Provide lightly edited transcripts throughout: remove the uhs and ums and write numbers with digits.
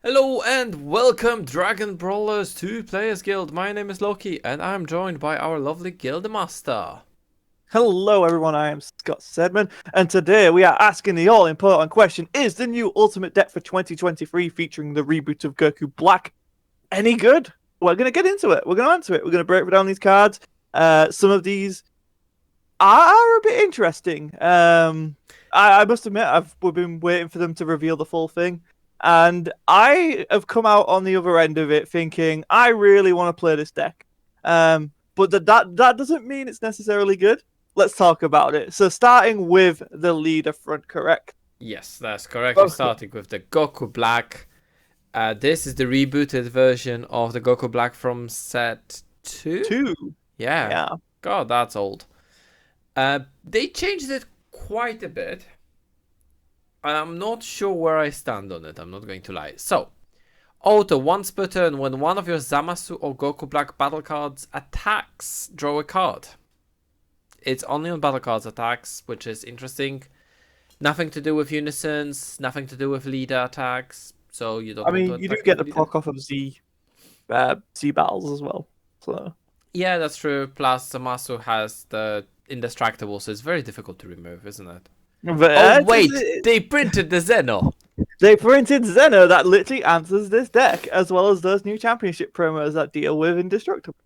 Hello and welcome, Dragon Brawlers 2 Players Guild. My name is Loki and I'm joined by our lovely Guild Master. Hello, everyone. I am Scott Sedman, and today we are asking the all-important question: is the new Ultimate deck for 2023, featuring the reboot of Goku Black, any good? We're gonna get into it. We're gonna answer it. We're gonna break down these cards. Some of these are a bit interesting. I must admit, we've been waiting for them to reveal the full thing, and I have come out on the other end of it thinking I really want to play this deck. But that doesn't mean it's necessarily good. Let's talk about it. So starting with the leader front, correct? Yes, that's correct. We're Okay. starting with the Goku Black. This is the rebooted version of the Goku Black from set 2? Two. Yeah, Yeah. God, that's old. They changed it quite a bit. I'm not sure where I stand on it, I'm not going to lie. So, auto, once per turn, when one of your Zamasu or Goku Black battle cards attacks, draw a card. It's only on battle cards attacks, which is interesting. Nothing to do with unisons, nothing to do with leader attacks, so you don't I want to mean, you do attack with get the the leader. proc off of Z battles as well. So Yeah, that's true. Plus, Zamasu has the indestructible, so it's very difficult to remove, isn't it? but Oh, wait! They printed the Zeno! they printed Zeno that literally answers this deck, as well as those new championship promos that deal with indestructible.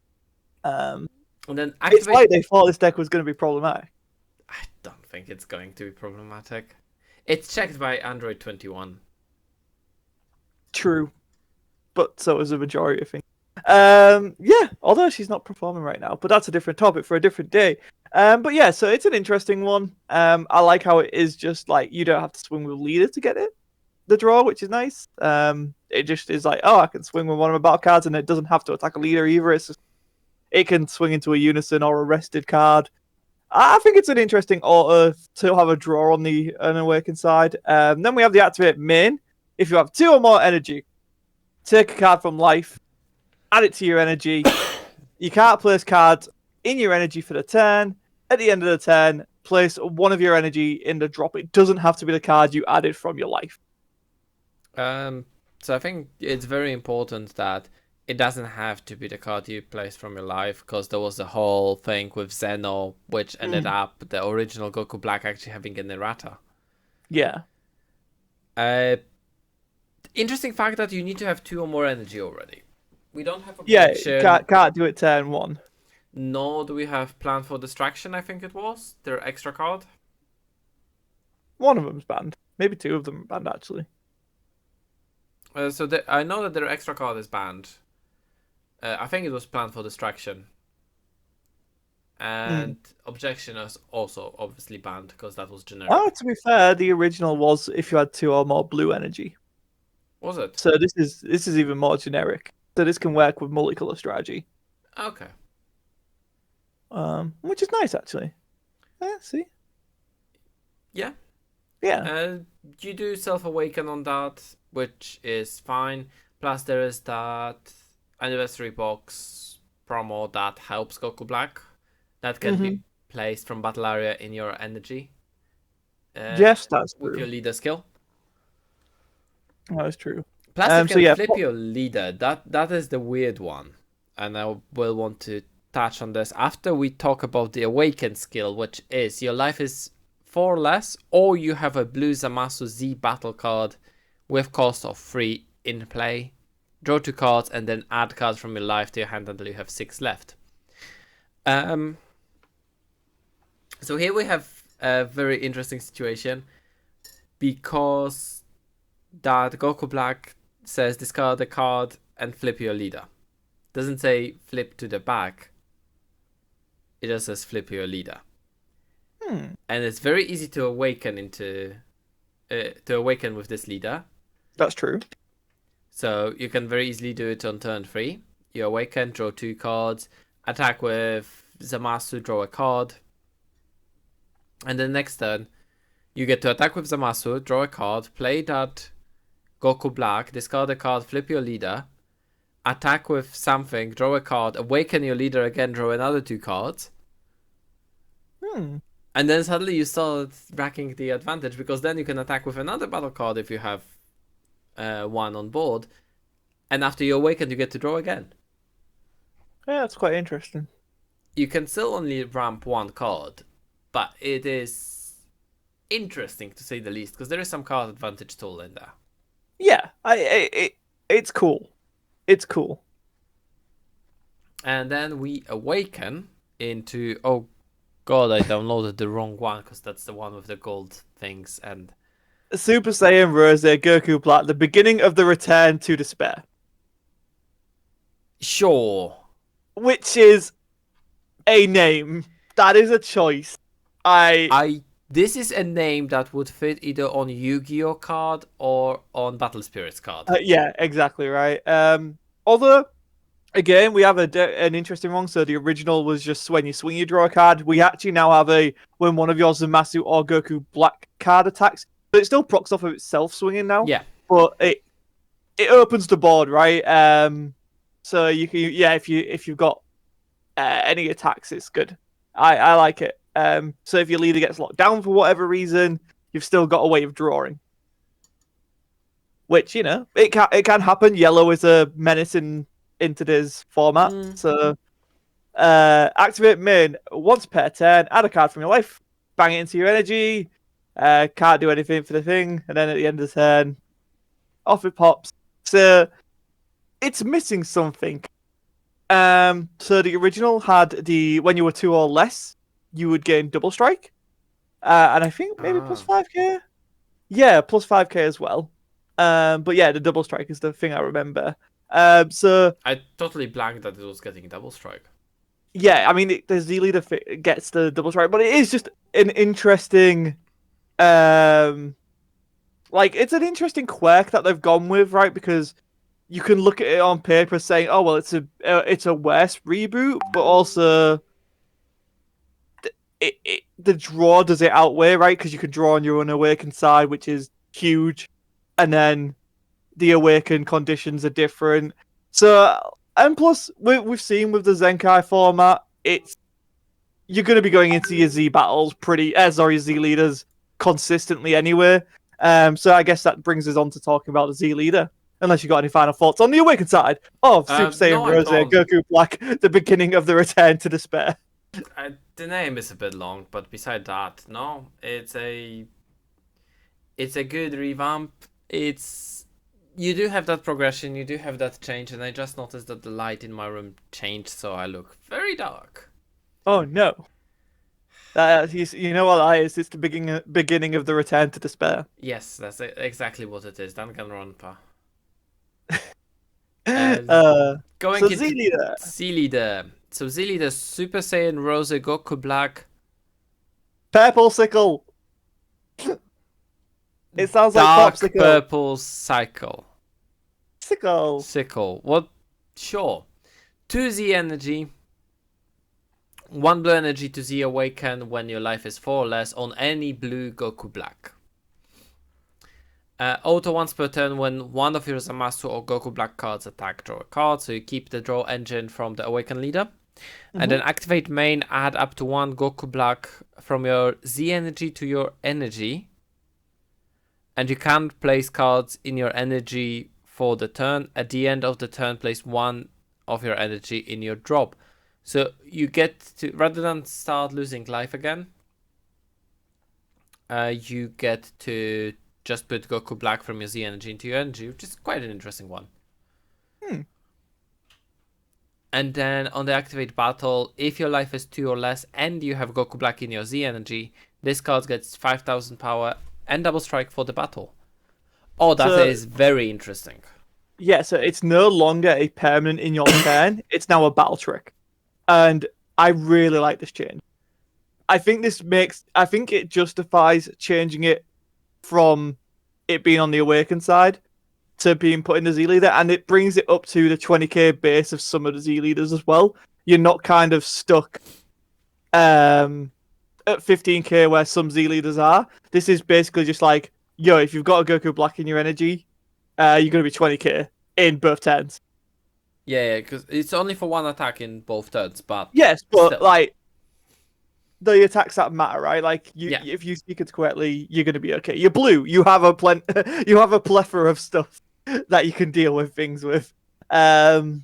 Um, And then it's activate. like they thought this deck was going to be problematic. I don't think it's going to be problematic. It's checked by Android 21. True, but so is the majority of things. Yeah, although she's not performing right now, but that's a different topic for a different day. But yeah, so it's an interesting one. I like how it is just like you don't have to swing with leader to get the draw, which is nice. It just is like, oh, I can swing with one of my battle cards, and it doesn't have to attack a leader either. It can swing into a unison or a rested card. I think it's an interesting auto to have a draw on the unawakened side. Then we have the activate main. If you have two or more energy, take a card from life, add it to your energy. You can't place cards in your energy for the turn. At the end of the turn, place one of your energy in the drop. It doesn't have to be the card you added from your life. So I think it's very important that it doesn't have to be the card you placed from your life, because there was a whole thing with Zeno, which ended up the original Goku Black actually having an errata. Yeah. Uh, Interesting fact that you need to have two or more energy already. We don't have Yeah, objection, can't do it turn one. nor do we have plan for distraction, I think it was, their extra card. One of them's banned. Maybe two of them are banned, actually. I know that their extra card is banned. I think it was plan for distraction. And objection is also obviously banned because that was generic. Oh, to be fair, the original was if you had two or more blue energy. Was it? So this is even more generic. So this can work with multicolor strategy, Okay. which is nice actually. Yeah, see, Yeah. yeah, You do self-awaken on that, which is fine. Plus there is that anniversary box promo that helps Goku Black. That can be placed from battle area in your energy. yes, that's With your true. leader skill. That is true. Plus it So can yeah, flip your leader. That is the weird one. And I will want to touch on this after we talk about the awaken skill, which is your life is 4 less, or you have a blue Zamasu Z battle card with cost of 3 in play. Draw 2 cards and then add cards from your life to your hand until you have 6 left. So here we have a very interesting situation, because that Goku Black says discard a card and flip your leader. Doesn't say flip to the back. It just says flip your leader. And it's very easy to awaken with this leader. that's true. So you can very easily do it on turn 3. You awaken, draw 2 cards, attack with Zamasu, draw a card. And then next turn, you get to attack with Zamasu, draw a card, play that Goku Black, discard a card, flip your leader, attack with something, draw a card, awaken your leader again, draw another 2 cards. And then suddenly you start racking the advantage, because then you can attack with another battle card if you have one on board, and after you awaken, you get to draw again. Yeah, that's quite interesting. You can still only ramp one card, but it is interesting to say the least, because there is some card advantage tool in there. Yeah, it's cool. It's cool. And then we awaken into, oh god, I downloaded the wrong one, because that's the one with the gold things. And Super Saiyan Rose Goku Black, the beginning of the return to despair. sure, Which is a name. That is a choice. this is a name that would fit either on Yu-Gi-Oh card or on Battle Spirits card. Yeah, exactly right. Although, again, we have an interesting one. So the original was just when you swing, you draw a card. We actually now have a when one of your Zamasu or Goku Black card attacks. So it still procs off of itself swinging now. Yeah. But it opens the board, right? So you can, yeah, if you've got any attacks, it's good. I like it. So if your leader gets locked down for whatever reason, you've still got a way of drawing. Which, you know, it can happen. Yellow is a menace in today's format. So activate main once per turn, add a card from your life, bang it into your energy. Can't do anything for the thing, and then at the end of the turn, off it pops. So it's missing something. So the original had the when you were 2 or less, you would gain double strike, and I think maybe plus 5k. Yeah, plus 5k as well. But yeah, the double strike is the thing I remember. So I totally blanked that it was getting double strike. Yeah, I mean the Z leader gets the double strike, but it is just an interesting, like it's an interesting quirk that they've gone with, right? Because you can look at it on paper saying, "Oh well, it's a worse reboot," but also the draw does it outweigh, right? Because you can draw on your unawakened side, which is huge, and then the awakened conditions are different. So, and plus, we've seen with the Zenkai format, you're going to be going into your Z battles Z leaders consistently anyway. So I guess that brings us on to talking about the Z leader. Unless you got any final thoughts on the awakened side of Super Saiyan Rose Goku Black, the beginning of the return to despair. The name is a bit long, but beside that, no, it's a good revamp. You do have that progression, you do have that change, and I just noticed that the light in my room changed, so I look very dark. Oh no! You know what that is? It's the beginning of the return to despair. Yes, that's exactly what it is. Danganronpa. Going so into Z-Leader. Z-Leader. So Z-Leader, Super Saiyan Rose Goku Black. Purple Sickle. It sounds Dark like Popsicle. Purple Cycle. Sickle. What? Sure. 2 Z energy. 1 blue energy to Z awaken when your life is 4 or less on any blue Goku Black. Auto once per turn when one of your Zamasu or Goku Black cards attack, draw a card. So you keep the draw engine from the awakened leader. And then activate main, add up to 1 Goku Black from your Z energy to your energy. And you can't place cards in your energy for the turn. At the end of the turn, place 1 of your energy in your drop. So you get to, rather than start losing life again, you get to just put Goku Black from your Z energy into your energy, which is quite an interesting one. And then on the activate battle, if your life is 2 or less and you have Goku Black in your Z energy, this card gets 5,000 power and double strike for the battle. Oh, that is very interesting. Yeah, so it's no longer a permanent in your turn. It's now a battle trick. And I really like this change. I think it justifies changing it from it being on the awakened side to being put in the Z leader, and it brings it up to the 20k base of some of the Z leaders as well. You're not kind of stuck at 15k where some Z leaders are. This is basically just like, yo, if you've got a Goku Black in your energy, you're going to be 20k in both turns. Yeah, because it's only for 1 attack in both turns, but... Yes, but still. like, the attacks that matter, right? Like, if you speak it correctly, you're going to be okay. You're blue. You have a plethora of stuff. that you can deal with things with. But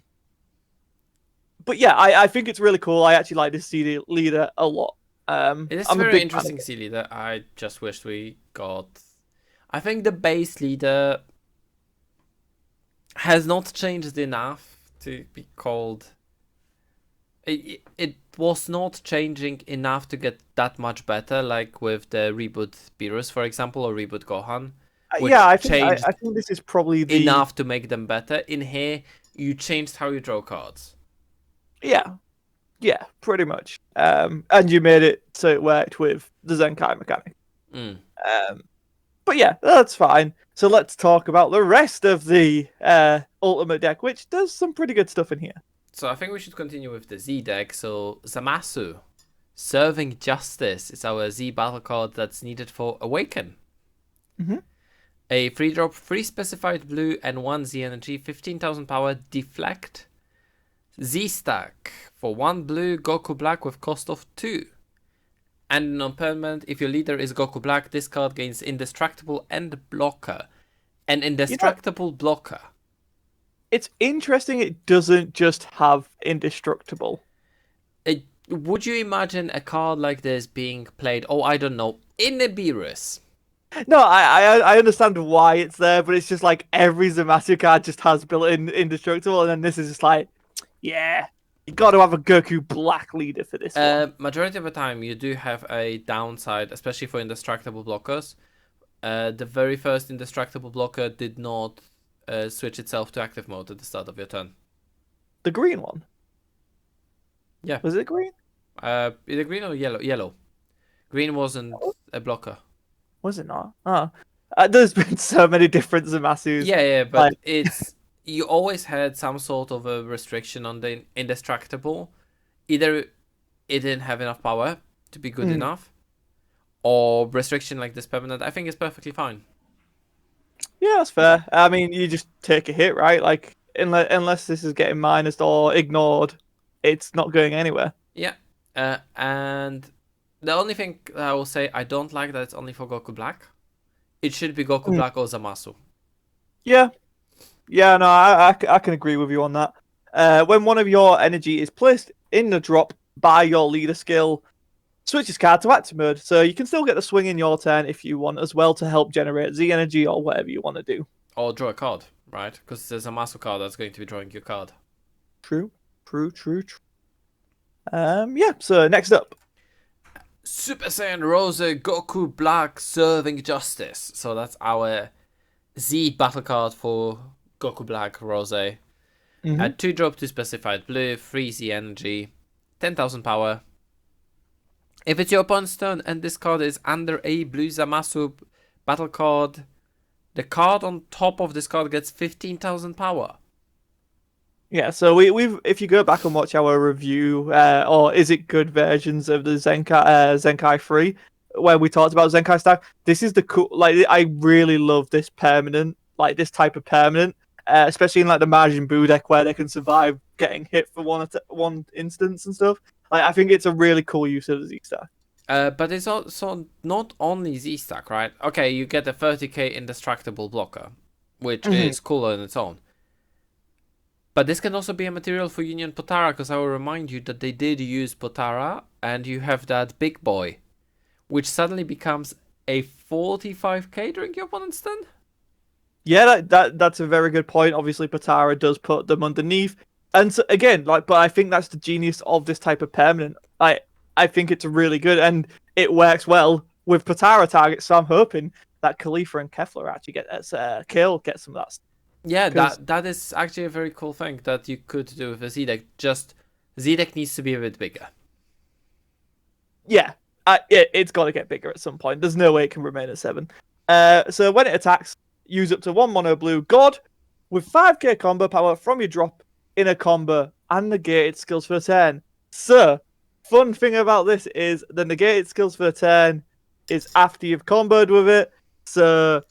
yeah, I think it's really cool. I actually like this CD leader a lot. It is a I'm a very big fan of interesting it. C leader. I just wish we got. I think the base leader has not changed enough to be called. It was not changing enough to get that much better, like with the Reboot Beerus, for example, or Reboot Gohan, Yeah, which I changed think this is probably the enough to make them better. In here, you changed how you draw cards. yeah. Yeah, pretty much. And you made it so it worked with the Zenkai mechanic. Mm. But yeah, that's fine. So let's talk about the rest of the Ultimate deck, which does some pretty good stuff in here. So I think we should continue with the Z deck. So Zamasu, Serving Justice, is our Z battle card that's needed for Awaken. Mhm. A 3-drop, 3 specified blue and 1 Z energy, 15,000 power, Deflect. Z stack for 1 blue, Goku Black with cost of 2. And non-permanent, if your leader is Goku Black, this card gains Indestructible and Blocker. An Indestructible blocker. It's interesting it doesn't just have Indestructible. Would you imagine a card like this being played, oh, I don't know, in a Beerus? No, I understand why it's there, but it's just like every Zamasu card just has built-in Indestructible, and then this is just like, yeah, you got to have a Goku Black leader for this one. Majority of the time, you do have a downside, especially for Indestructible blockers. The very first Indestructible blocker did not switch itself to active mode at the start of your turn. The green one? Yeah. Was it green? Either green or yellow? Yellow. Green wasn't a blocker. Was it not? Oh. There's been so many different Zamasus. Yeah, but it's... You always had some sort of a restriction on the Indestructible. Either it didn't have enough power to be good enough, or restriction like this permanent, I think is perfectly fine. Yeah, that's fair. I mean, you just take a hit, right? Like, unless this is getting minused or ignored, it's not going anywhere. Yeah, and the only thing that I will say, I don't like that it's only for Goku Black. It should be Goku Black or Zamasu. Yeah. Yeah, no, I can agree with you on that. When one of your energy is placed in the drop by your leader skill, switch this card to active mode, so you can still get the swing in your turn if you want as well to help generate Z energy or whatever you want to do. Or draw a card, right? Because there's a Zamasu card that's going to be drawing your card. True. Yeah, so next up. Super Saiyan Rose Goku Black Serving Justice. So that's our Z battle card for Goku Black Rose. At 2-drop to specified blue, 3 Z energy, 10,000 power. If it's your opponent's turn and this card is under a blue Zamasu battle card, the card on top of this card gets 15,000 power. Yeah, so we've if you go back and watch our review, or is it good versions of the Zenkai 3, where we talked about Zenkai stack, this is the cool. Like, I really love this permanent, like this type of permanent, especially in like the Majin Buu deck where they can survive getting hit for one instance and stuff. Like, I think it's a really cool use of the Z stack. But it's also not only Z stack, right? Okay, you get a 30k Indestructible blocker, which is cool on its own. But this can also be a material for Union Potara, because I will remind you that they did use Potara, and you have that big boy, which suddenly becomes a 45k during your opponent's turn. Yeah, that's a very good point. Obviously, Potara does put them underneath, and so, again, like, but I think that's the genius of this type of permanent. I think it's really good, and it works well with Potara targets. So I'm hoping that Khalifa and Kefla actually get kill, get some of that. Yeah, that is actually a very cool thing that you could do with a Z deck. Just Z deck needs to be a bit bigger. Yeah, it's got to get bigger at some point. There's no way it can remain at 7. So when it attacks, use up to 1 mono blue God with 5k combo power from your drop in a combo and negated skills for a turn. So, fun thing about this is the negated skills for a turn is after you've comboed with it. So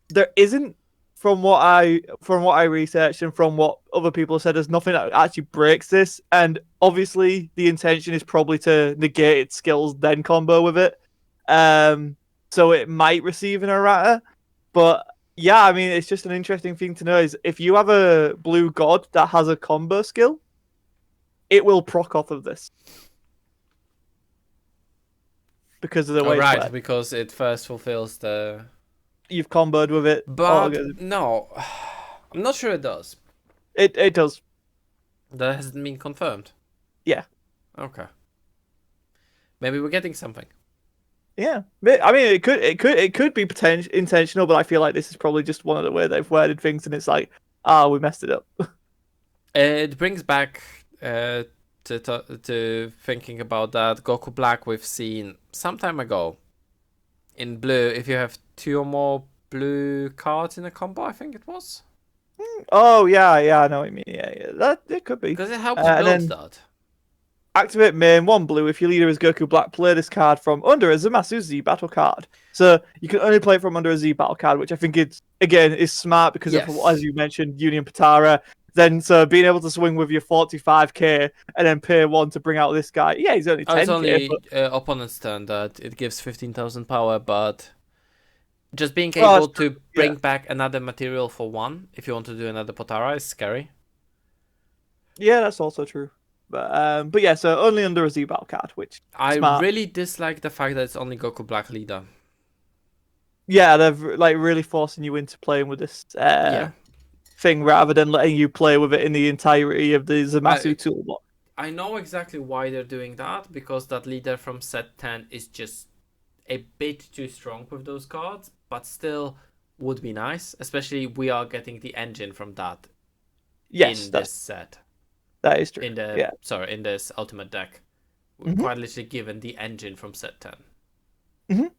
there isn't, from what I researched and from what other people have said, there's nothing that actually breaks this. And obviously, the intention is probably to negate its skills, then combo with it. So it might receive an errata, but Yeah, I mean, it's just an interesting thing to know is if you have a blue god that has a combo skill, it will proc off of this because of the Oh, way it's right, worked. because it first fulfills the. You've comboed with it. But no, I'm not sure it does. It does. That hasn't been confirmed. Yeah. Okay. Maybe we're getting something. Yeah. I mean, it could be intentional, but I feel like this is probably just one of the way they've worded things, and it's like, we messed it up. It brings back to thinking about that Goku Black we've seen some time ago. In blue, if you have 2 or more blue cards in a combo, I think it was. Oh yeah, I know what you mean. Yeah, that it could be. Because it helps And build then that. activate main 1 blue. If your leader is Goku Black, play this card from under a Zamasu Z battle card. So you can only play it from under a Z battle card, which I think it's again is smart because Yes. of, as you mentioned, Union Patara. Then so being able to swing with your 45k and then pay 1 to bring out this guy. Yeah, he's only 10k. It's only opponent's turn that it gives 15,000 power, but just being able to bring back another material for 1 if you want to do another Potara is scary. Yeah, that's also true. But yeah, so only under a Z battle card, which I smart. really dislike the fact that it's only Goku Black leader. Yeah, they're like really forcing you into playing with this thing rather than letting you play with it in the entirety of the Zamasu toolbox. I know exactly why they're doing that, because that leader from set 10 is just a bit too strong with those cards, but still would be nice, especially we are getting the engine from that in this set. That is true. In this ultimate deck. We're quite literally given the engine from set 10.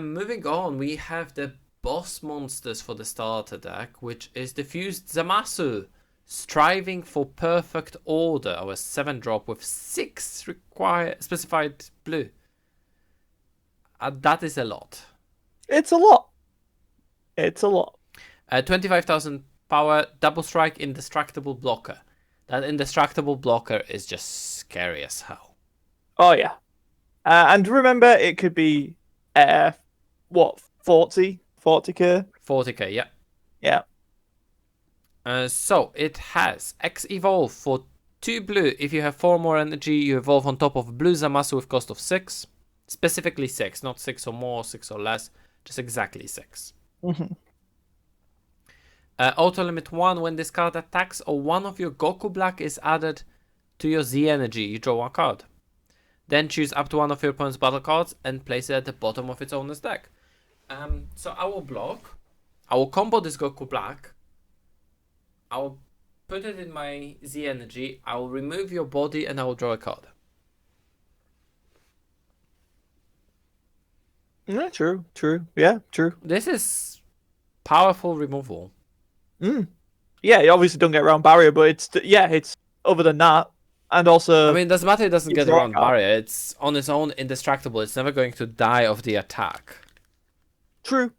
Moving on, we have the boss monsters for the starter deck, which is the fused Zamasu, striving for perfect order. Our 7-drop with 6 specified blue. That is a lot. It's a lot. It's a lot. 25,000 power, double strike, indestructible blocker. That indestructible blocker is just scary as hell. Oh yeah. And remember, it could be 40k? 40k, yeah. Yeah. So it has X evolve for 2 blue. If you have 4 more energy, you evolve on top of blue Zamasu with cost of 6. Specifically 6, not 6 or more, 6 or less, just exactly 6. Auto limit 1, when this card attacks or one of your Goku Black is added to your Z energy, you draw 1 card. Then choose up to one of your opponent's battle cards and place it at the bottom of its owner's deck. So I will block. I will combo this Goku Black. I will put it in my Z energy. I will remove your body and I will draw a card. Yeah, true. Yeah, true. This is powerful removal. Yeah, you obviously don't get around barrier, but it's other than that. And also, I mean, doesn't matter. It doesn't get around barrier. It's on its own indestructible. It's never going to die of the attack. True.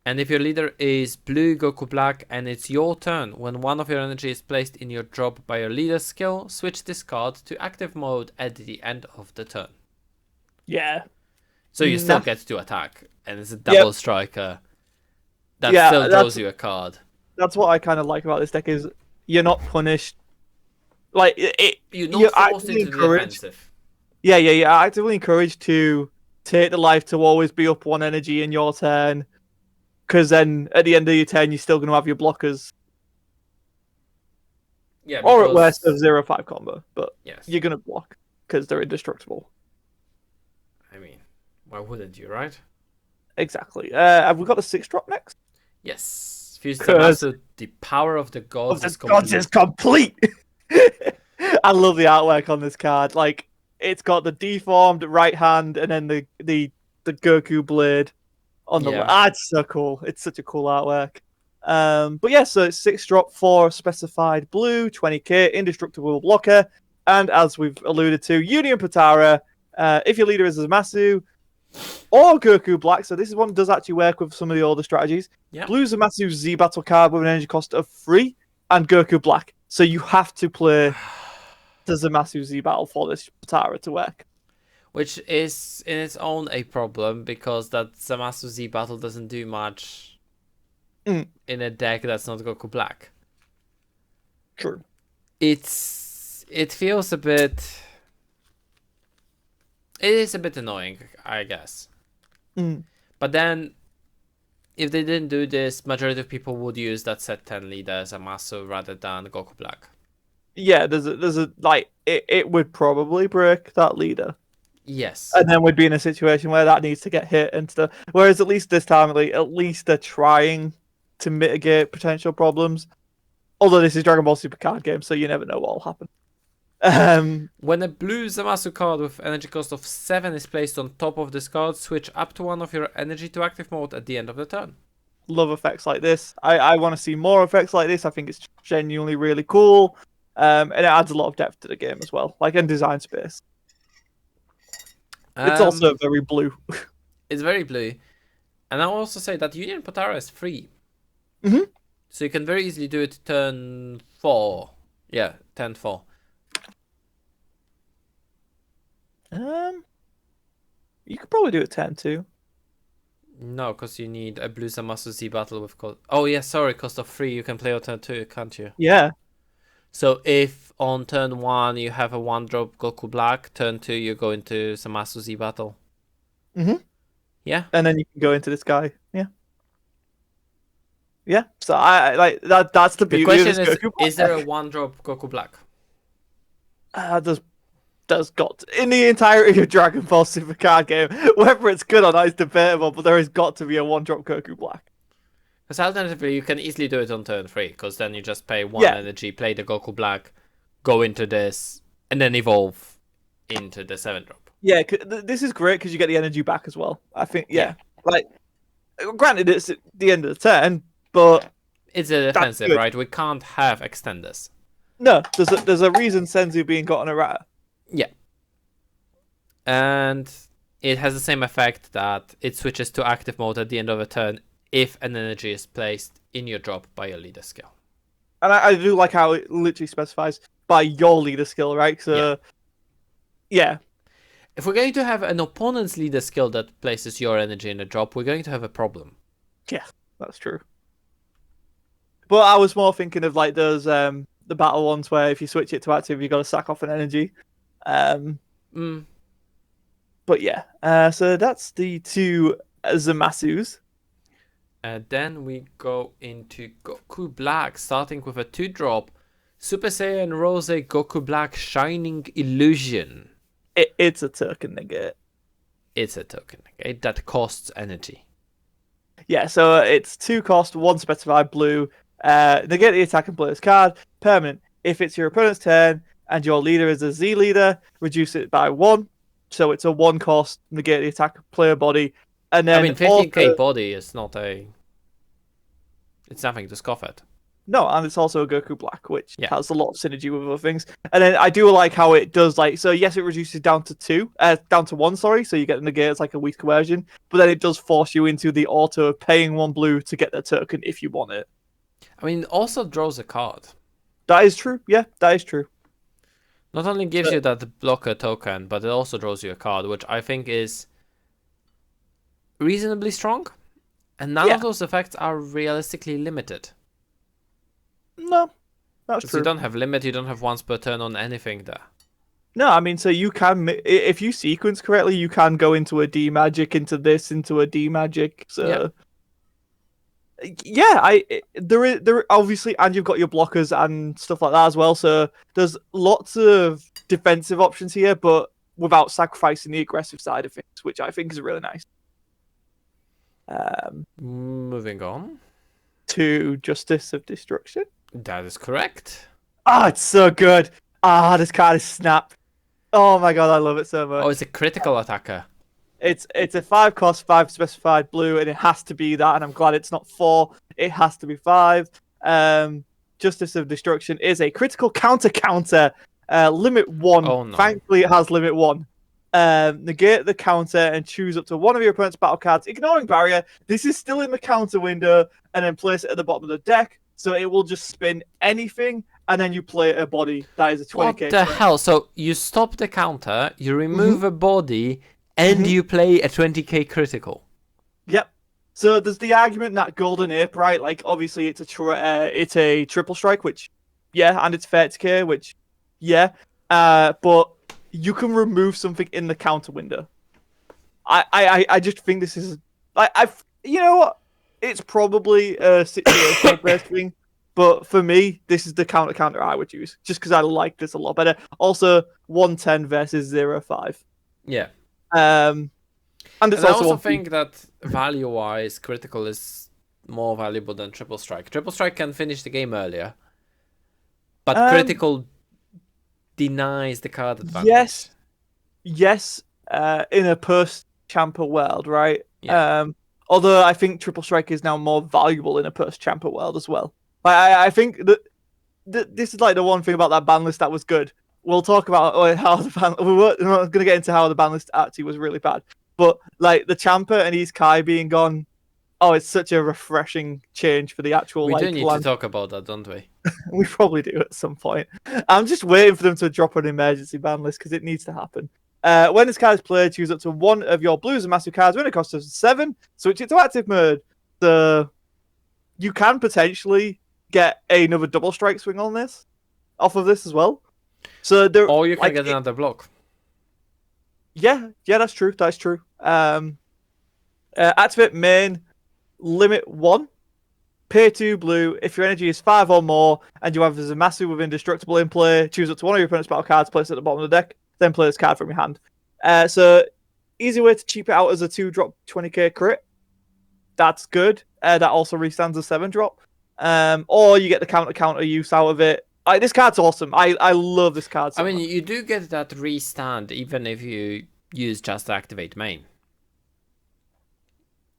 And if your leader is blue Goku Black and it's your turn, when one of your energy is placed in your drop by your leader's skill, switch this card to active mode at the end of the turn. Yeah. So you still get to attack, and it's a double striker that still draws you a card. That's what I kind of like about this deck is you're not punished. Like you're not forced into the defensive. Yeah. You're actively encouraged to take the life to always be up 1 energy in your turn, because then at the end of your turn you're still going to have your blockers. Yeah. Or at worst of 0-5 combo, but you're going to block because they're indestructible. I mean, why wouldn't you, right? Exactly. Have we got a 6-drop next? Yes. Fused Zamasu, the power of the gods is complete. I love the artwork on this card. Like, it's got the deformed right hand and then the Goku blade on the it's so cool. It's such a cool artwork. But yeah, so it's 6-drop, 4 specified blue, 20k, indestructible blocker, and as we've alluded to, Union Patara. If your leader is Zamasu or Goku Black, so this is one that does actually work with some of the older strategies. Yep. Blue Zamasu Z battle card with an energy cost of 3 and Goku Black. So you have to play the Zamasu Z battle for this Patara to work. Which is in its own a problem because that Zamasu Z battle doesn't do much in a deck that's not Goku Black. True. It feels a bit. It is a bit annoying, I guess. But then, if they didn't do this, majority of people would use that set 10 leader Zamasu rather than Goku Black. Yeah, there's a like it would probably break that leader. Yes. And then we'd be in a situation where that needs to get hit and stuff. Whereas at least this time, at least they're trying to mitigate potential problems. Although this is Dragon Ball Super card game, so you never know what will happen. When a blue Zamasu card with energy cost of 7 is placed on top of this card, switch up to one of your energy to active mode at the end of the turn. Love effects like this. I want to see more effects like this. I think it's genuinely really cool. And it adds a lot of depth to the game as well, like in design space. It's also very blue. It's very blue. And I'll also say that Union Potara is free. So you can very easily do it turn 4. Yeah, turn 4. You could probably do it 10 too. No, because you need a blue Zamasu Z battle with cost. Oh yeah, sorry, cost of 3. You can play on turn 2, can't you? Yeah. So if on turn 1 you have a 1-drop Goku Black, turn 2 you go into Zamasu Z battle. Yeah. And then you can go into this guy. Yeah. Yeah. So I like that. That's the beauty. The question of this Goku Black. is there a 1-drop Goku Black? There's got to, in the entirety of Dragon Ball Super card game, whether it's good or not is debatable, but there has got to be a 1-drop Goku Black. Because alternatively, you can easily do it on turn 3, because then you just pay 1 energy, play the Goku Black, go into this, and then evolve into the 7-drop. Yeah, this is great because you get the energy back as well. I think, like, granted, it's at the end of the turn, but it's a defensive, right? We can't have extenders. No, there's a reason Senzu being got on a rat. Yeah. And it has the same effect that it switches to active mode at the end of a turn if an energy is placed in your drop by your leader skill. And I do like how it literally specifies by your leader skill, right? So, yeah. If we're going to have an opponent's leader skill that places your energy in a drop, we're going to have a problem. Yeah, that's true. But I was more thinking of like those the battle ones where if you switch it to active, you got to sack off an energy. But yeah, so that's the 2 Zamasus. Then we go into Goku Black, starting with a 2-drop Super Saiyan Rose Goku Black Shining Illusion. It's a token negate. It's a token negate that costs energy. Yeah, so it's 2 cost, 1 specified blue. Negate the attack and player's card. Permanent. If it's your opponent's turn and your leader is a Z leader, reduce it by 1. So it's a 1 cost, negate the attack player body. And then I mean, 15k body is not a... It's nothing to scoff at. No, and it's also a Goku Black, which has a lot of synergy with other things. And then I do like how it does, like, so yes, it reduces down to 1, sorry, so you get the negate as like a weak coercion, but then it does force you into the auto of paying 1 blue to get the token if you want it. I mean, it also draws a card. That is true, yeah, that is true. Not only gives you that blocker token, but it also draws you a card, which I think is reasonably strong. And none of those effects are realistically limited. No, that's true. You don't have limit, you don't have once per turn on anything there. No, I mean, so you can, if you sequence correctly, you can go into a D magic, into this, into a D magic. So, there obviously, and you've got your blockers and stuff like that as well. So there's lots of defensive options here, but without sacrificing the aggressive side of things, which I think is really nice. Moving on to Justice of Destruction. That is correct. Ah, it's so good. Ah, this card is snap. Oh my god, I love it so much. Oh, it's a critical attacker. It's a 5 cost, 5 specified blue, and it has to be that, and I'm glad it's not 4. It has to be 5. Justice of Destruction is a critical counter. Limit 1. Oh, no. Thankfully, it has limit 1. Negate the counter and choose up to one of your opponent's battle cards, ignoring barrier. This is still in the counter window, and then place it at the bottom of the deck, so it will just spin anything and then you play a body that is a 20k What the threat. hell? So you stop the counter, you remove Mm-hmm. a body, and you play a 20k critical. Yep. So there's the argument that Golden Ape, right? Like obviously it's a triple strike, which yeah, and it's 30k, which yeah. But you can remove something in the counter window. I just think this is you know what? It's probably a situational based thing, but for me, this is the counter I would use just because I like this a lot better. Also, 110 versus 0.5. Yeah. And it's And I also also one think that value-wise, critical is more valuable than triple strike. Triple strike can finish the game earlier, but critical denies the card advantage. Yes, in a post-Champa world, right? Yeah. Although I think triple strike is now more valuable in a post-Champa world as well. I think that this is like the one thing about that ban list that was good. We'll talk about how the ban. We're not going to get into how the ban list actually was really bad, but like the Champa and East Kai being gone. Oh, it's such a refreshing change for the actual We do like need to land. talk about that, don't we? We probably do at some point. I'm just waiting for them to drop an emergency ban list because it needs to happen. When this card is played, choose up to one of your blues and massive cards when it costs us 7. Switch it to active mode. So you can potentially get another double strike swing on this, off of this as well. So there, Or you can like, get another block. yeah, that's true. That's true. Activate main, limit 1. Pay 2 blue. If your energy is 5 or more, and you have Zamasu with Indestructible in play, choose up to one of your opponent's battle cards, place it at the bottom of the deck, then play this card from your hand. So, easy way to cheap it out as a 2-drop 20k crit. That's good. That also restands a 7-drop. Or you get the counter use out of it. This card's awesome. I love this card so I mean, much. you do get that restand even if you use just activate main.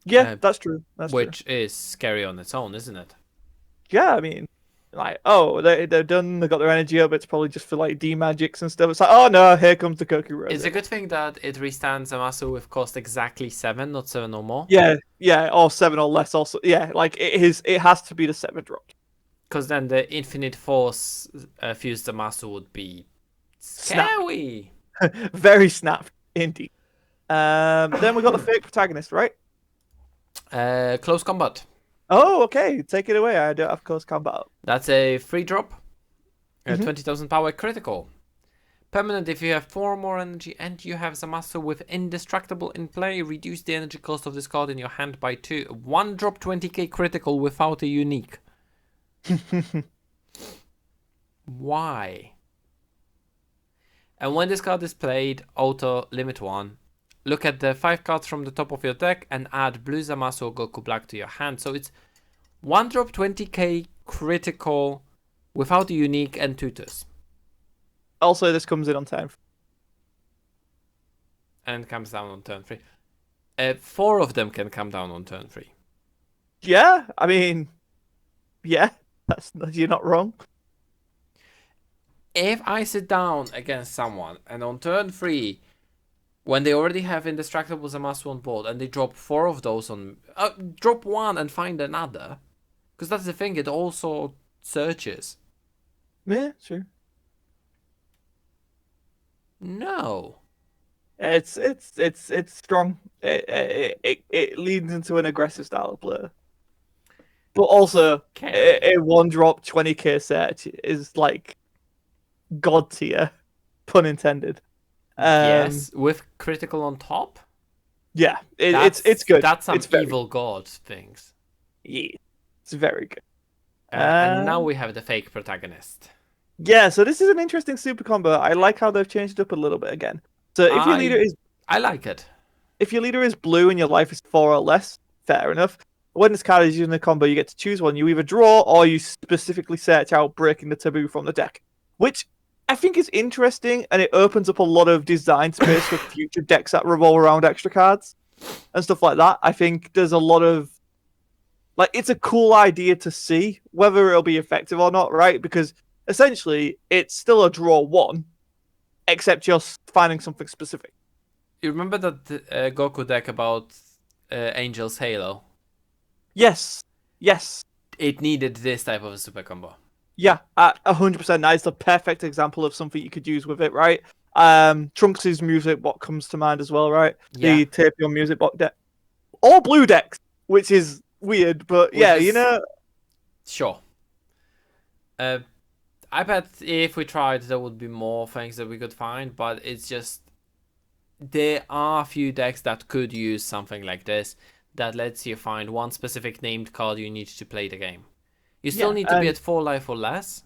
Yeah, that's true. That's which true. is scary on its own, isn't it? Yeah, I mean, like, oh, they're done. They got their energy up. It's probably just for like D magics and stuff. It's like, oh no, here comes the Goku Rose. It's a good thing that it restands Zamasu with cost exactly 7, not 7 or more. Yeah, or 7 or less. Also, yeah, like it has to be the 7-drop. Because then the Infinite Force fused Zamasu would be scary. Very snap indeed. Then we got the fake protagonist, right? Close combat. Oh, okay. Take it away. I don't have close combat. That's a free drop. 20,000 power critical. Permanent if you have 4 more energy and you have Zamasu with Indestructible in play, reduce the energy cost of this card in your hand by 2. 1 drop 20k critical without a unique. Why? And when this card is played, auto limit 1. Look at the 5 cards from the top of your deck and add blue Zamasu or Goku Black to your hand. So it's 1 drop 20k critical without a unique and tutors. Also, this comes in on turn. And comes down on turn 3. 4 of them can come down on turn 3. Yeah, I mean, yeah, you're not wrong. If I sit down against someone and on turn 3, when they already have Indestructible Zamasu on board and they drop 4 of those on... drop 1 and find another. Because that's the thing, it also searches. Yeah, sure. No. It's strong. It leads into an aggressive style of play. But also, a 1-drop 20k set is like god tier, pun intended. Yes, with critical on top. Yeah, it's good. That's some it's very evil god things. Yeah, it's very good. And now we have the fake protagonist. Yeah, so this is an interesting super combo. I like how they've changed it up a little bit again. So if your leader is, I like it. If your leader is blue and your life is 4 or less, fair enough. When this card is using a combo, you get to choose one. You either draw or you specifically search out breaking the taboo from the deck, which I think is interesting, and it opens up a lot of design space for future decks that revolve around extra cards and stuff like that. I think there's a lot of it's a cool idea to see whether it'll be effective or not, right? Because essentially, it's still a draw 1, except you're finding something specific. You remember that Goku deck about Angel's Halo? Yes. It needed this type of a super combo. Yeah, 100%. That is the perfect example of something you could use with it, right? Trunks' music bot comes to mind as well, right? Yeah, The Tapion music bot deck. All blue decks, which is weird, but which yeah, is sure. Uh, I bet if we tried, there would be more things that we could find, but it's just there are a few decks that could use something like this that lets you find one specific named card you need to play the game. You still yeah, need to be and at 4 life or less,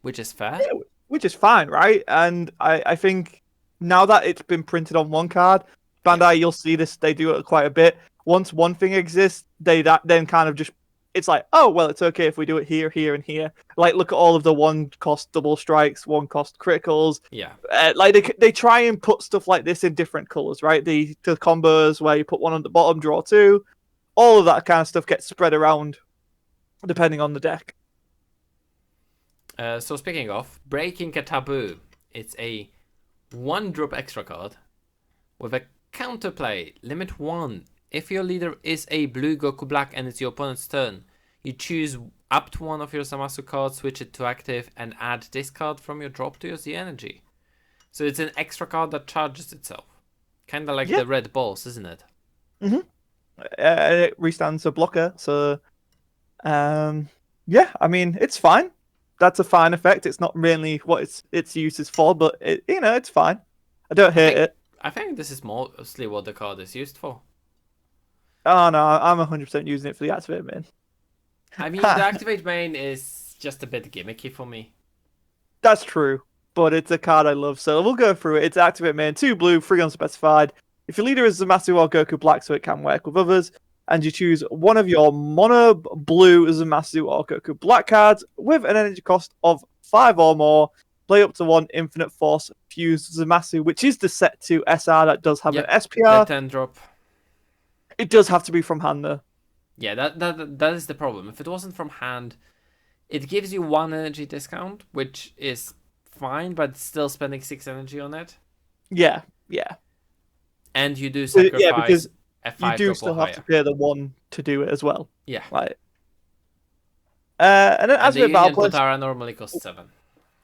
which is fair. yeah, which is fine, right? And I think now that it's been printed on one card, Yeah, Bandai, you'll see this, they do it quite a bit. Once one thing exists, they that then kind of just it's like, oh well, it's okay if we do it here, here, and here. Like, look at all of the one cost double strikes, one cost criticals. yeah. Like they try and put stuff like this in different colors, right? The combos where you put one on the bottom, draw two, all of that kind of stuff gets spread around depending on the deck. So speaking of breaking a taboo, it's a 1-drop extra card with a counterplay. Limit 1. If your leader is a blue Goku Black and it's your opponent's turn, you choose up to one of your Zamasu cards, switch it to active, and add this card from your drop to your Z energy. So it's an extra card that charges itself. Kinda like Yeah. the red balls, isn't it? It restands a blocker, so yeah, I mean it's fine. That's a fine effect. It's not really what its use is for, but it's fine. I don't hate it. I think this is mostly what the card is used for. Oh no, I'm 100% using it for the activate main. I mean, the activate main is just a bit gimmicky for me. That's true, but it's a card I love, so we'll go through it. It's activate main, 2 blue, 3 unspecified. If your leader is Zamasu or Goku Black, so it can work with others, and you choose one of your mono blue Zamasu or Goku Black cards with an energy cost of 5 or more, play up to 1 Infinite Force Fused Zamasu, which is the set 2 SR that does have Yep, an SPR. the 10-drop. It does have to be from hand though. Yeah, that is the problem. If it wasn't from hand, it gives you 1 energy discount, which is fine, but still spending 6 energy on it. Yeah. And you do sacrifice Yeah, because a you 5 do drop still or have higher. to pay the 1 to do it as well. Yeah. Like, and then And the Activate Battle Union place. Potara normally costs 7.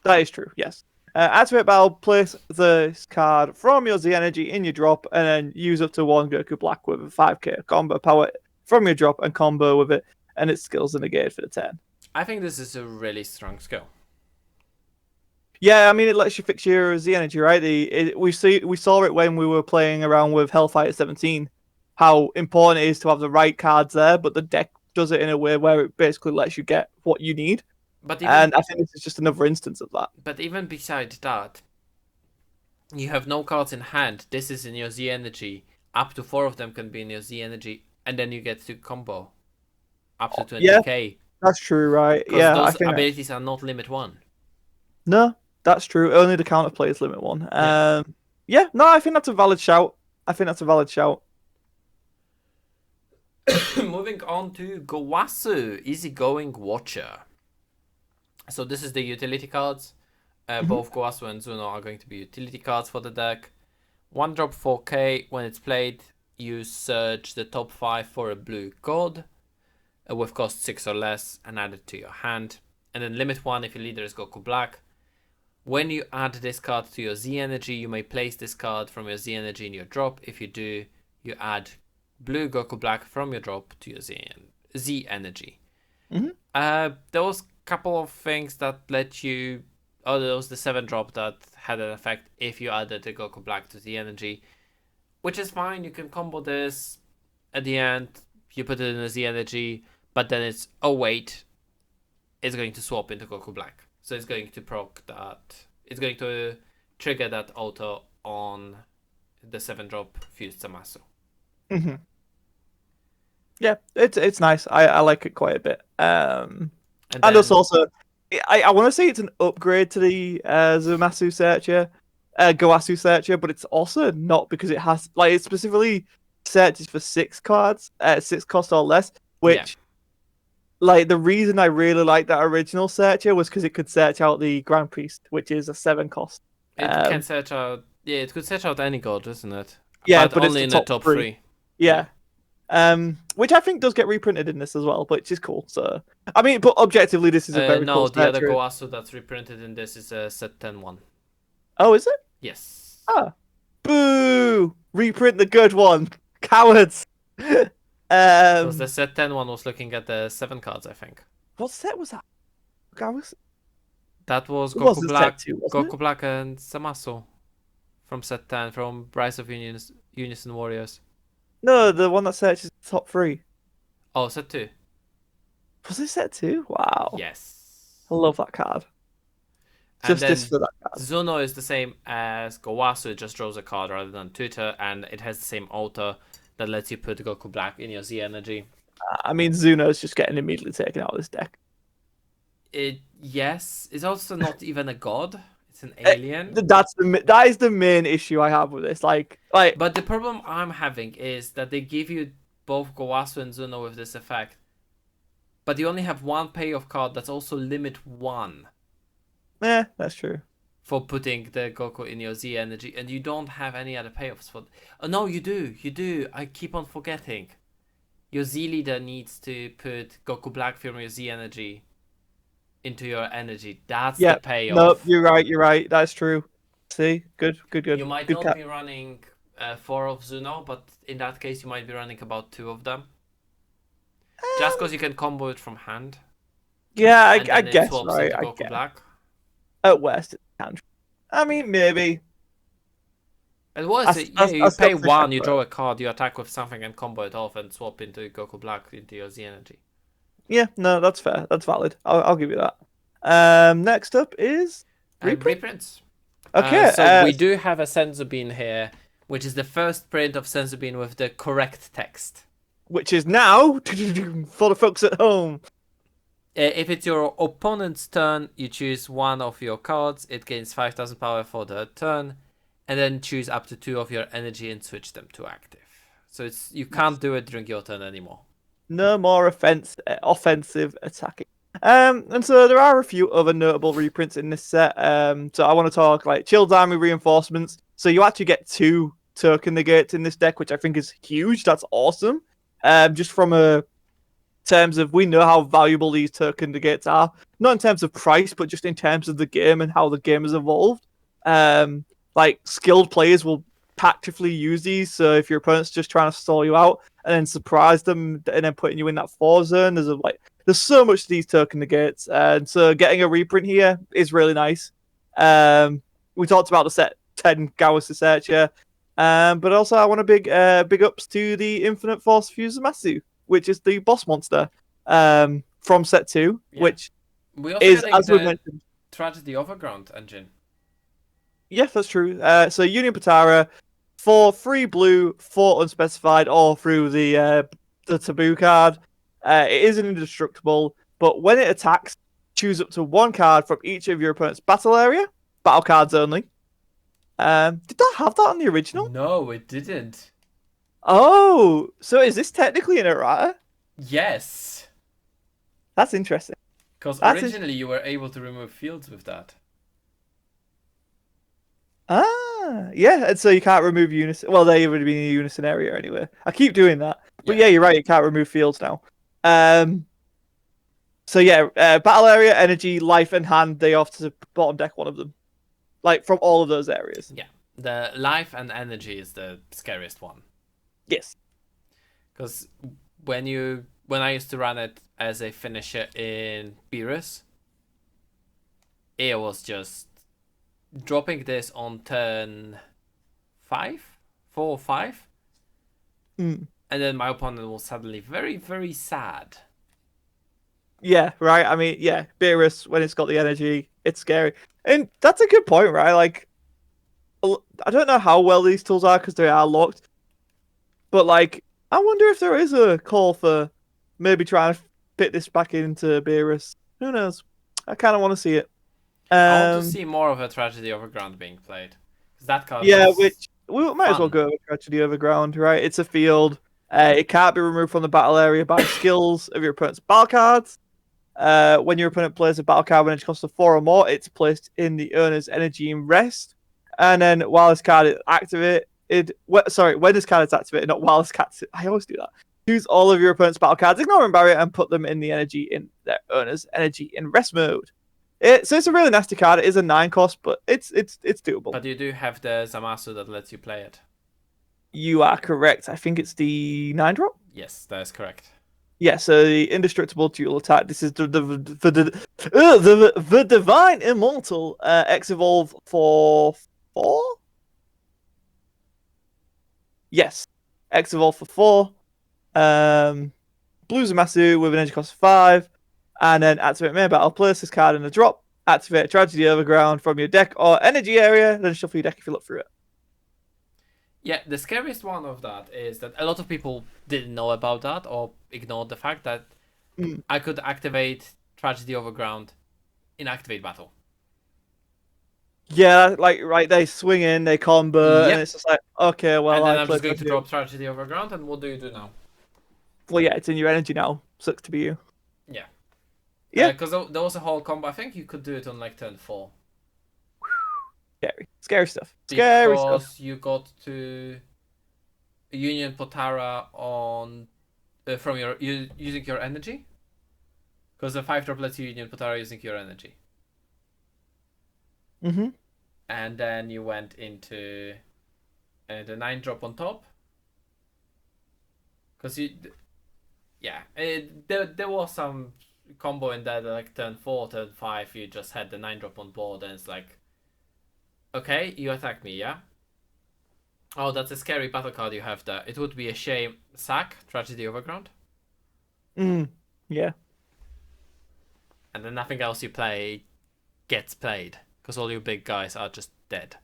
That is true. Yes. Activate Battle. Place this card from your Z energy in your drop, and then use up to 1 Goku Black with a 5k combo power from your drop and combo with it, and its skills are negated for the 10. I think this is a really strong skill. Yeah, I mean it lets you fix your Z energy, right? We saw it when we were playing around with Hellfighter 17, how important it is to have the right cards there, but the deck does it in a way where it basically lets you get what you need. But even, And I think this is just another instance of that. but even beside that, you have no cards in hand. This is in your Z energy. Up to 4 of them can be in your Z energy, and then you get to combo up to 20k. That's true, right? Because Yeah, I those think abilities are not limit 1. no, that's true. Only the counterplay is limit 1. Yeah, no, I think that's a valid shout. Moving on to Gowasu, Easygoing Watcher. So this is the utility cards. Both Gowasu and Zuno are going to be utility cards for the deck. 1 drop 4k. When it's played, you search the top 5 for a blue god with cost 6 or less and add it to your hand. And then limit 1 if your leader is Goku Black. When you add this card to your Z energy, you may place this card from your Z energy in your drop. If you do, you add blue Goku Black from your drop to your Z energy. There was a couple of things that let you... Oh, there was the 7 drop that had an effect if you added the Goku Black to the energy, which is fine. You can combo this at the end. You put it in the Z energy, but then it's, oh wait, it's going to swap into Goku Black. So it's going to proc that. It's going to trigger that auto on the 7 drop fused Zamasu. Yeah, it's nice. I like it quite a bit. And then, it's also, I want to say it's an upgrade to the Zamasu searcher, Gowasu searcher, but it's also not because it has like it specifically searches for 6 cards, 6 cost or less, which. Like the reason I really like that original searcher was because it could search out the Grand Priest, which is a 7 cost. It can search out. Yeah, it could search out any god, isn't it? Yeah, but but only it's in the the top three. 3. Yeah. Which I think does get reprinted in this as well, which is cool. So, I mean, but objectively, this is a very No, cool the other statue. Goasu that's reprinted in this is a set 10 one. Oh, is it? Yes. Ah, boo! Reprint the good one, cowards. Because the um, set 10 one was looking at the 7 cards, I think. what set was that? That was It was Goku the Black, set 2, wasn't it? Goku Black and Zamasu from set 10 from Rise of Unison Warriors. No, the one that searches the top 3. Oh, set 2. Was it set 2? Wow. Yes. I love that card. And Justice then for that card. Zuno is the same as Gowasu, it just draws a card rather than tutor, and it has the same auto that lets you put Goku Black in your Z energy. I mean, Zuno's just getting immediately taken out of this deck. Yes, it's also not even a god. It's an alien. That is the main issue I have with this. Like. But the problem I'm having is that they give you both Gowasu and Zuno with this effect, but you only have one payoff card that's also limit 1. That's true. For putting the Goku in your Z energy, and you don't have any other payoffs for. Oh no, you do. You do. I keep on forgetting. Your Z leader needs to put Goku Black from your Z energy into your energy. That's the payoff. No, you're right. That's true. See? Good. You might good not be running 4 of Zuno, but in that case, you might be running about 2 of them. Just because you can combo it from hand. Yeah, I and guess, it swaps right? into Goku Black. At West, it can. I mean, maybe. It was, you pay 1, you draw a card, you attack with something and combo it off and swap into Goku Black into your Z energy. Yeah, no, that's fair. That's valid. I'll give you that. Next up is Reprints. Okay, so we do have a Sensubin here, which is the first print of Sensubin with the correct text. Which is now for the folks at home. If it's your opponent's turn, you choose one of your cards. It gains 5,000 power for the turn, and then choose up to 2 of your energy and switch them to active. So you can't do it during your turn anymore. No more offensive attacking. And so there are a few other notable reprints in this set. So I want to talk like Chilled Army reinforcements. So you actually get 2 token negates in this deck, which I think is huge. That's awesome. Just from a terms of, we know how valuable these token negates are, not in terms of price, but just in terms of the game and how the game has evolved. Like skilled players will actively use these. So if your opponent's just trying to stall you out and then surprise them and then putting you in that 4 zone, there's so much to these token negates, and so getting a reprint here is really nice. We talked about the set 10 Gauss Research here, but also I want to big ups to the Infinite Force Fuse Zamasu, which is the boss monster from set 2, which is, as we mentioned, Tragedy Overground engine. Yeah, that's true. So Union Patara for 3 blue, 4 unspecified, all through the taboo card. It is an indestructible, but when it attacks, choose up to 1 card from each of your opponent's battle area. Battle cards only. Did that have that on the original? No, it didn't. Oh, so is this technically an errata? Yes. That's interesting. Because originally you were able to remove fields with that. Yeah, and so you can't remove unison. Well, they would be in a unison area anyway. I keep doing that. But yeah, you're right, you can't remove fields now. So yeah, battle area, energy, life, and hand, they off to the bottom deck one of them. Like, from all of those areas. Yeah, the life and energy is the scariest one. Yes. Because when I used to run it as a finisher in Beerus, it was just dropping this on turn 4 or 5. And then my opponent was suddenly very, very sad. Yeah, right. I mean, yeah, Beerus, when it's got the energy, it's scary. And that's a good point, right? Like, I don't know how well these tools are because they are locked. But, like, I wonder if there is a call for maybe trying to fit this back into Beerus. Who knows? I kind of want to see it. I want to see more of a Tragedy Overground being played. That card which we might as well go with Tragedy Overground, right? It's a field. It can't be removed from the battle area by skills of your opponent's battle cards. When your opponent plays a battle card when it costs 4 or more, it's placed in the owner's energy in rest. And then while this card is activated, when this card is activated, not while this card, I always do that. Choose all of your opponent's battle cards, ignoring barrier, and put them in the energy in their owner's energy in rest mode. So it's a really nasty card. It is a 9 cost, but it's doable. But you do have the Zamasu that lets you play it. You are correct. I think it's the 9 drop. Yes, that is correct. Yeah, so the indestructible dual attack. This is the divine immortal X evolve for 4. Yes, X evolve for 4. Blue Zamasu with an energy cost of 5, and then activate main battle. Place this card in a drop. Activate Tragedy Overground from your deck or energy area. Then shuffle your deck if you look through it. Yeah, the scariest one of that is that a lot of people didn't know about that or ignored the fact that I could activate Tragedy Overground in Activate Battle. Yeah, like right, they swing in, they combo, and it's just like, okay, well, and then I'm just going to drop Tragedy Overground, and what do you do now? Well, yeah, it's in your energy now. Sucks to be you. Yeah. Yeah. Because there was a whole combo. I think you could do it on like turn 4. Scary stuff. Scary stuff. Because you got to Union Potara on from your using your energy. Because the 5-drop lets you Union Potara using your energy. Mm-hmm. And then you went into the 9-drop on top. Because there was some combo in there that like turn 4, turn 5, you just had the 9-drop on board, and it's like, okay, you attack me, yeah? Oh, that's a scary battle card you have there. It would be a shame. Sack, Tragedy Overground. Yeah. And then nothing else you play gets played. Because all your big guys are just dead.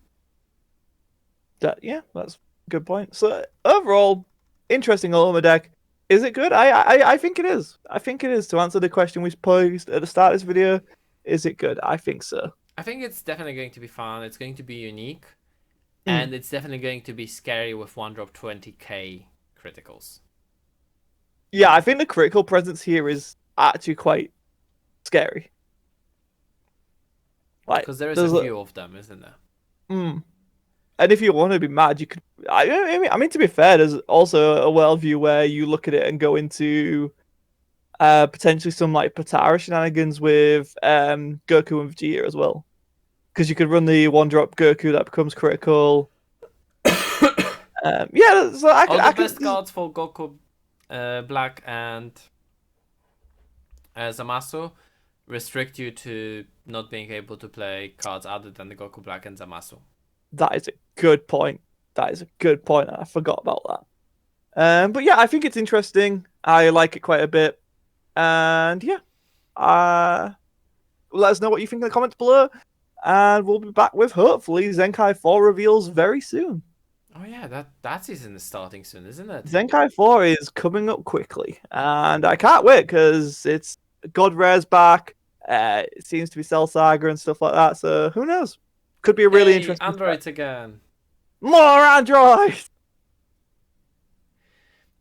That's a good point. So, overall, interesting Ultimate deck. Is it good? I think it is. I think it is. To answer the question we posed at the start of this video, is it good? I think so. I think it's definitely going to be fun. It's going to be unique. And it's definitely going to be scary with 1-drop 20k criticals. Yeah, I think the critical presence here is actually quite scary. Because there is a few of them, isn't there? And if you want to be mad, you could. I mean, to be fair, there's also a world view where you look at it and go into potentially some like Potara shenanigans with Goku and Vegeta as well. Because you could run the 1-drop Goku that becomes critical. Yeah, so all the best cards for Goku, Black, and Zamasu restrict you to not being able to play cards other than the Goku Black and Zamasu. That is a good point. I forgot about that. But yeah, I think it's interesting. I like it quite a bit. And yeah, let us know what you think in the comments below. And we'll be back with hopefully Zenkai 4 reveals very soon. Oh yeah, that season is starting soon, isn't it? Zenkai 4 is coming up quickly. And I can't wait because it's God Rare's back. It seems to be Cell Saga and stuff like that. So who knows? Could be a really interesting. Androids again. More androids!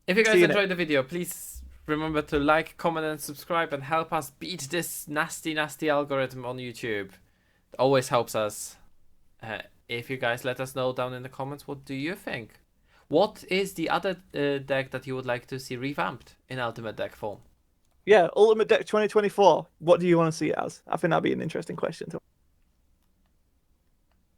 If you guys enjoyed the video, please remember to like, comment, and subscribe and help us beat this nasty, nasty algorithm on YouTube. It always helps us. If you guys let us know down in the comments, what do you think? What is the other deck that you would like to see revamped in Ultimate Deck form? Yeah, Ultimate Deck 2024. What do you want to see it as? I think that'd be an interesting question to